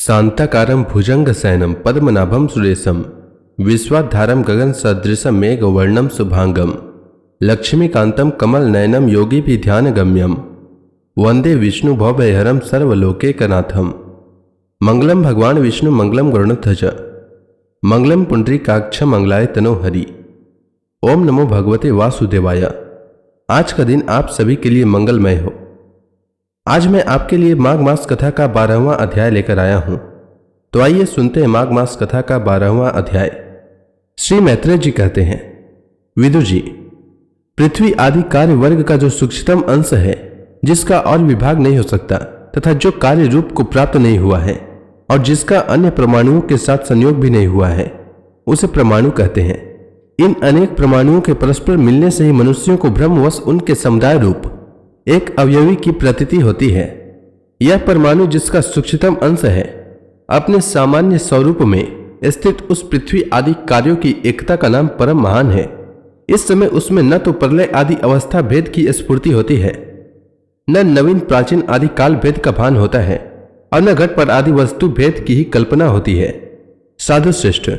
शांताकारं भुजंगशयनं पद्मनाभं सुरेशं विश्वाधारं गगनसदृशं मेघवर्णं शुभांगं लक्ष्मीकान्तं कमलनयनं योगिभिध्यानगम्यं वंदे विष्णु भवभयहरं सर्वलोकैकनाथं। मंगलम भगवान विष्णु मंगलम गरुड़ध्वज मंगलम पुंडरीकाक्ष मंगलाय तनो हरि। ओम नमो भगवते वासुदेवाय। आज का दिन आप सभी के लिए मंगलमय हो। आज मैं आपके लिए माघ मास कथा का 12वां अध्याय लेकर आया हूं। तो आइए सुनते हैं माघ मास कथा का 12वां अध्याय। श्री मैत्रेय जी कहते हैं, विदुर जी, पृथ्वी आदि कार्य वर्ग का जो सूक्ष्मतम अंश है, जिसका और विभाग नहीं हो सकता तथा जो कार्य रूप को प्राप्त नहीं हुआ है और जिसका अन्य परमाणुओं के साथ संयोग भी नहीं हुआ है, उसे परमाणु कहते हैं। इन अनेक परमाणुओं के परस्पर मिलने से ही मनुष्यों को भ्रमवश उनके समुदाय रूप एक अवयवी की प्रतीति होती है। यह परमाणु जिसका सूक्ष्मतम अंश है, अपने सामान्य स्वरूप में स्थित उस पृथ्वी आदि कार्यों की एकता का नाम परम महान है। इस समय उसमें न तो प्रलय आदि अवस्था भेद की स्फूर्ति होती है, न नवीन प्राचीन आदि काल भेद का भान होता है और न घटपट आदि वस्तु भेद की ही कल्पना होती है। साधु श्रेष्ठ,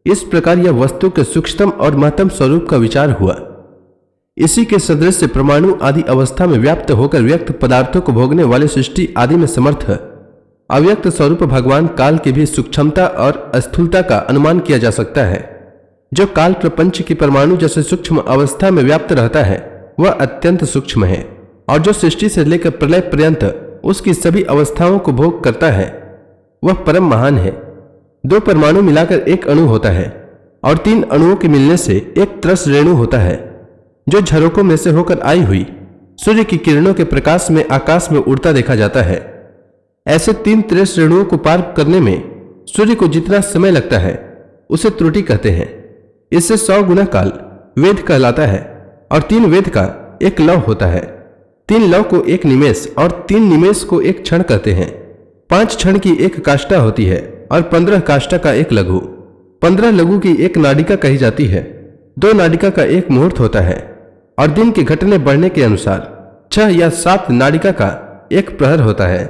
इस प्रकार यह वस्तु के सूक्ष्मतम और महत्तम स्वरूप का विचार हुआ। इसी के सदृश से परमाणु आदि अवस्था में व्याप्त होकर व्यक्त पदार्थों को भोगने वाले सृष्टि आदि में समर्थ अव्यक्त स्वरूप भगवान काल की भी सूक्ष्मता और स्थूलता का अनुमान किया जा सकता है। जो काल प्रपंच की परमाणु जैसे सूक्ष्म अवस्था में व्याप्त रहता है, वह अत्यंत सूक्ष्म है, और जो सृष्टि से लेकर प्रलय पर्यंत उसकी सभी अवस्थाओं को भोग करता है, वह परम महान है। 2 परमाणु मिलाकर एक अणु होता है और 3 अणुओं के मिलने से एक त्रस रेणु होता है, जो झरोकों में से होकर आई हुई सूर्य की किरणों के प्रकाश में आकाश में उड़ता देखा जाता है। ऐसे 3 त्रस रेणुओं को पार करने में सूर्य को जितना समय लगता है, उसे त्रुटि कहते हैं। इससे 100 गुना काल वेद कहलाता है और 3 वेद का एक लव होता है। 3 लव को एक निमेष और 3 निमेष को एक क्षण कहते हैं। 5 क्षण की एक काष्ठा होती है और 15 काष्ठा का एक लघु। 15 लघु की एक नाडिका कही जाती है। 2 नाडिका का एक मुहूर्त होता है और दिन के घटने बढ़ने के अनुसार 6 या 7 नाडिका का एक प्रहर होता है।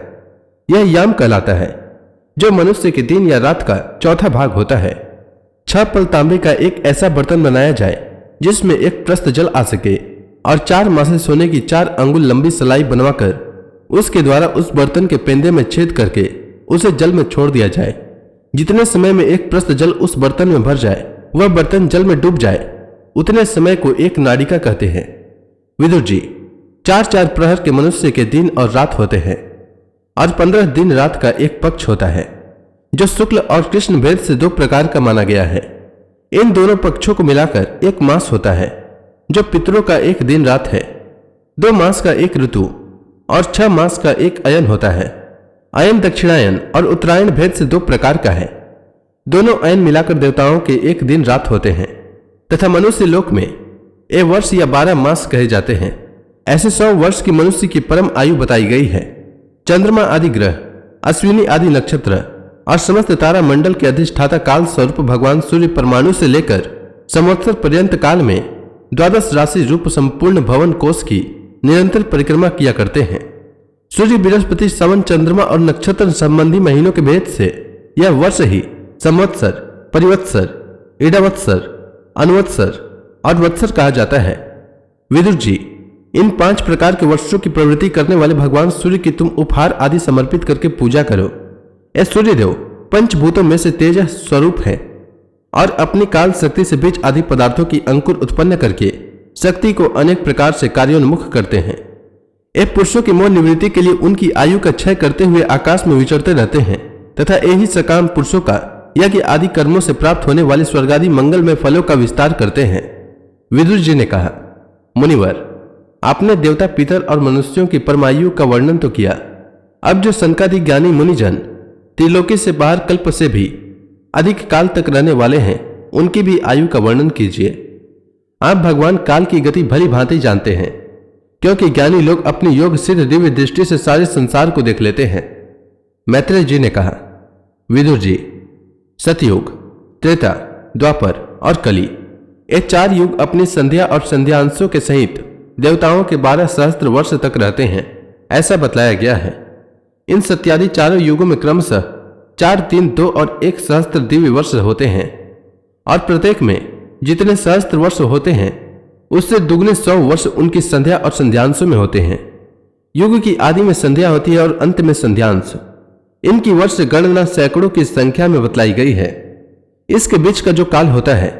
यह याम कहलाता है, जो मनुष्य के दिन या रात का चौथा भाग होता है। 6 पल तांबे का एक ऐसा बर्तन बनाया जाए जिसमें एक प्रस्त जल आ सके और 4 मासे सोने की 4 अंगुल लंबी सलाई बनवाकर उसके द्वारा उस बर्तन के पेंदे में छेद करके उसे जल में छोड़ दिया जाए। जितने समय में एक प्रस्त जल उस बर्तन में भर जाए, वह बर्तन जल में डूब जाए, उतने समय को एक नाडिका कहते हैं। विदुर जी, 4-4 प्रहर के मनुष्य के दिन और रात होते हैं और 15 दिन रात का एक पक्ष होता है, जो शुक्ल और कृष्ण भेद से 2 प्रकार का माना गया है। इन दोनों पक्षों को मिलाकर एक मास होता है, जो पितरों का एक दिन रात है। 2 मास का एक ऋतु और 6 मास का एक अयन होता है। अयन दक्षिणायन और उत्तरायण भेद से 2 प्रकार का है। दोनों अयन मिलाकर देवताओं के एक दिन रात होते हैं तथा मनुष्य लोक में ए वर्ष या 12 मास कहे जाते हैं। ऐसे 100 वर्ष की मनुष्य की परम आयु बताई गई है। चंद्रमा आदि ग्रह, अश्विनी आदि नक्षत्र और समस्त तारा मंडल के अधिष्ठाता काल स्वरूप भगवान सूर्य परमाणु से लेकर संवत्सर पर्यंत काल में 12 राशि रूप संपूर्ण भवन कोश की निरंतर परिक्रमा किया करते हैं। सूर्य, बृहस्पति, सवन, चंद्रमा और नक्षत्र संबंधी महीनों के भेद से यह वर्ष ही संवत्सर, परिवत्सर, ईडावत्सर, अनुवत्सर और वत्सर कहा जाता है। विदुर जी, इन 5 प्रकार के वर्षों की प्रवृत्ति करने वाले भगवान सूर्य की तुम उपहार आदि समर्पित करके पूजा करो। यह सूर्यदेव पंचभूतों में से तेज स्वरूप है और अपनी काल शक्ति से बीज आदि पदार्थों की अंकुर उत्पन्न करके शक्ति को अनेक प्रकार से कार्योन्मुख करते हैं। ये पुरुषों की मोह निवृत्ति के लिए उनकी आयु का क्षय करते हुए आकाश में विचरते रहते हैं तथा यही सकाम पुरुषों का यज्ञ आदि कर्मों से प्राप्त होने वाले स्वर्गादि मंगलमय फलों का विस्तार करते हैं। विदुर जी ने कहा, मुनिवर, आपने देवता, पितर और मनुष्यों की परमायु का वर्णन तो किया। अब जो संकादि ज्ञानी मुनिजन त्रिलोकी से बाहर कल्प से भी अधिक काल तक रहने वाले हैं, उनकी भी आयु का वर्णन कीजिए। आप भगवान काल की गति भली भांति जानते हैं, क्योंकि ज्ञानी लोग अपनी योग सिद्ध दिव्य दृष्टि से सारे संसार को देख लेते हैं। मैत्रेय जी ने कहा, विदुर जी, सतयुग, त्रेता, द्वापर और कली, ये 4 युग अपनी संध्या और संध्यांशों के सहित देवताओं के 12 सहस्त्र वर्ष तक रहते हैं, ऐसा बतलाया गया है। इन सत्यादि चारों युगों में क्रमशः 4, 3, 2 और 1 सहस्त्र दिव्य वर्ष होते हैं, और प्रत्येक में जितने सहस्त्र वर्ष होते हैं उससे दुगने 100 वर्ष उनकी संध्या और संध्यांशों में होते हैं। युग की आदि में संध्या होती है और अंत में संध्यांश। इनकी वर्ष गणना सैकड़ों की संख्या में बतलाई गई है। इसके बीच का जो काल होता है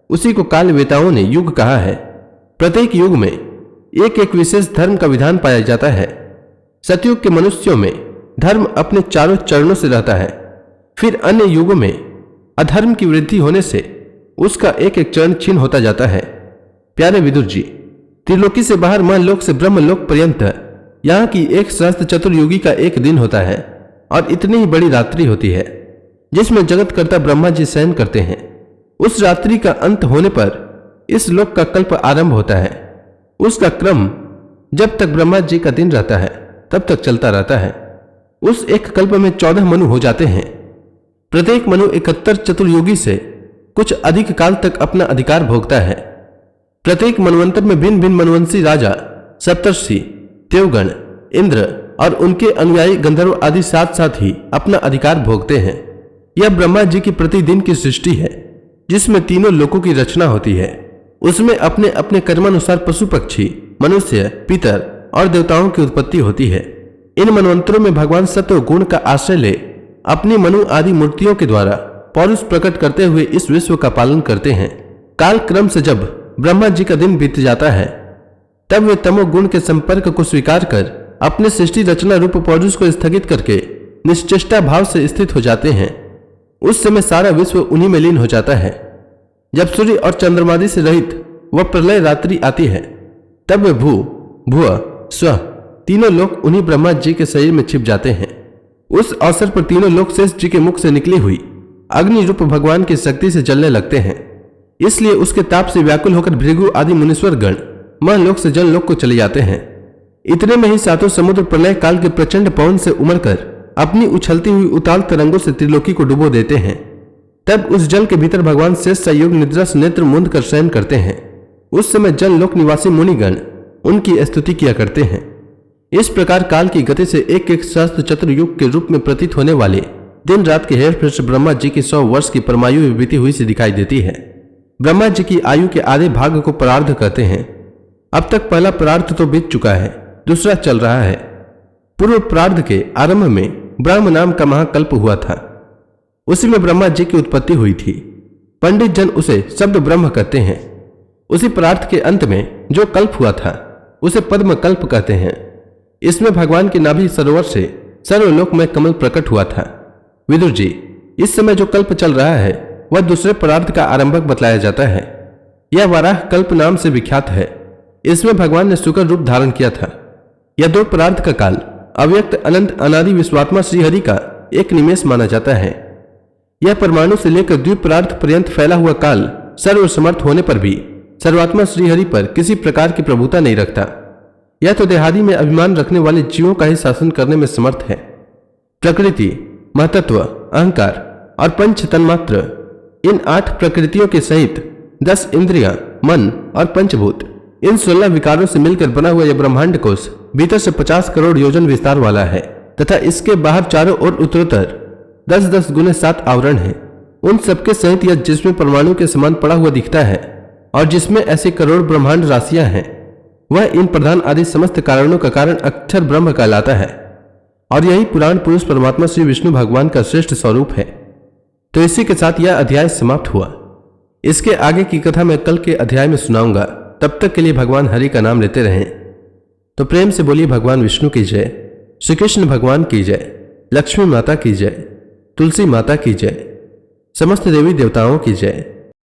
उसी को काल वेताओं ने युग कहा है। प्रत्येक युग में एक एक विशेष धर्म का विधान पाया जाता है। सतयुग के मनुष्यों में धर्म अपने चारों चरणों से रहता है। फिर अन्य युगों में अधर्म की वृद्धि होने से उसका एक एक चरण छीन होता जाता है। प्यारे विदुर जी, त्रिलोकी से बाहर महलोक से ब्रह्मलोक पर्यंत यहाँ की 1 सहस्त्र चतुर्युगी का एक दिन होता है और इतनी ही बड़ी रात्रि होती है जिसमें जगत कर्ता ब्रह्मा जी शयन करते हैं। उस रात्रि का अंत होने पर इस लोक का कल्प आरंभ होता है। उसका क्रम जब तक ब्रह्मा जी का दिन रहता है तब तक चलता रहता है। उस एक कल्प में 14 मनु हो जाते हैं। प्रत्येक मनु 71 चतुर्युगी से कुछ अधिक काल तक अपना अधिकार भोगता है। प्रत्येक मनवंतर में भिन्न भिन्न मनवंशी राजा, सप्तर्षि, देवगण, इंद्र और उनके अनुयायी गंधर्व आदि साथ साथ ही अपना अधिकार भोगते हैं। यह ब्रह्मा जी की प्रतिदिन की सृष्टि है जिसमें तीनों लोकों की रचना होती है। उसमें अपने अपने कर्मानुसार पशु पक्षी, मनुष्य, पितर और देवताओं की उत्पत्ति होती है। इन मनवंतरों में भगवान सत्व गुण का आश्रय ले अपनी मनु आदि मूर्तियों के द्वारा पौरुष प्रकट करते हुए इस विश्व का पालन करते हैं। काल क्रम से जब ब्रह्मा जी का दिन बीत जाता है तब वे तमोगुण के संपर्क को स्वीकार कर अपने सृष्टि रचना रूप पौरुष को स्थगित करके निश्चेष्टा भाव से स्थित हो जाते हैं। उस समय सारा विश्व उन्हीं में लीन हो जाता है। जब सूर्य और चंद्रमादि से रहित वह प्रलय रात्रि आती है तब वे भू, भुव, स्व तीनों लोक उन्हीं ब्रह्मा जी के शरीर में छिप जाते हैं। उस अवसर पर तीनों लोक शेष जी के मुख से निकली हुई अग्नि रूप भगवान की शक्ति से जलने लगते हैं। इसलिए उसके ताप से व्याकुल होकर भृगु आदि मुनीश्वर गण महलोक से जनलोक को चले जाते हैं। इतने में ही सातों समुद्र प्रलय काल के प्रचंड पवन से उमड़कर अपनी उछलती हुई उताल तरंगों से त्रिलोकी को डुबो देते हैं। तब उस जल के भीतर भगवान शेष संयोग निद्रा से नेत्र मूंद कर शयन करते हैं। उस समय जनलोक निवासी मुनिगण उनकी स्तुति किया करते हैं। इस प्रकार काल की गति से एक एक सहस्त्र चतुर्युग के रूप में प्रतीत होने वाले दिन रात के हेरफेर से ब्रह्मा जी की 100 वर्ष की परमायु बीती हुई से दिखाई देती है। ब्रह्मा जी की आयु के आधे भाग को परार्ध कहते हैं। अब तक पहला परार्ध तो बीत चुका है, दूसरा चल रहा है। पूर्व परार्ध के आरंभ में ब्रह्म नाम का महाकल्प हुआ था। उसी में ब्रह्मा जी की उत्पत्ति हुई थी। पंडित जन उसे शब्द ब्रह्म कहते हैं। उसी परार्थ के अंत में जो कल्प हुआ था उसे पद्म कल्प कहते हैं। इसमें भगवान के नाभि सरोवर से सर्वलोक में कमल प्रकट हुआ था। विदुर जी, इस समय जो कल्प चल रहा है वह दूसरे परार्थ का आरंभक बतलाया जाता है। यह वाराह कल्प नाम से विख्यात है। इसमें भगवान ने शुक्र रूप धारण किया था। यह 2 परार्थ का काल अव्यक्त अनंत अनादि विश्वात्मा श्रीहरि का एक निमेष माना जाता है। यह परमाणु से लेकर द्वीप परार्थ पर्यंत फैला हुआ काल सर्वसमर्थ होने पर भी सर्वात्मा श्रीहरि पर किसी प्रकार की प्रभुता नहीं रखता। यह तो देहादि में अभिमान रखने वाले जीवों का ही शासन करने में समर्थ है। प्रकृति, महतत्व, अहंकार और पंच तन्मात्र, इन 8 प्रकृतियों के सहित 10 इंद्रियां, मन और पंचभूत, इन 16 विकारों से मिलकर बना हुआ यह ब्रह्मांड कोश भीतर से 50 करोड़ योजन विस्तार वाला है तथा इसके बाहर चारों ओर उत्तरोत्तर 10-10 गुने 7 आवरण है। उन सबके सहित यह जिसमें परमाणु के समान पड़ा हुआ दिखता है और जिसमें ऐसे करोड़ ब्रह्मांड राशियां हैं, वह इन प्रधान आदि समस्त कारणों का कारण अक्षर ब्रह्म कहलाता है। और यही पुराण पुरुष परमात्मा श्री विष्णु भगवान का श्रेष्ठ स्वरूप है। तो इसी के साथ यह अध्याय समाप्त हुआ। इसके आगे की कथा मैं कल के अध्याय में सुनाऊंगा। तब तक के लिए भगवान हरि का नाम लेते रहें। तो प्रेम से बोलिए भगवान विष्णु की जय, श्री कृष्ण भगवान की जय, लक्ष्मी माता की जय, तुलसी माता की जय, समस्त देवी देवताओं की जय।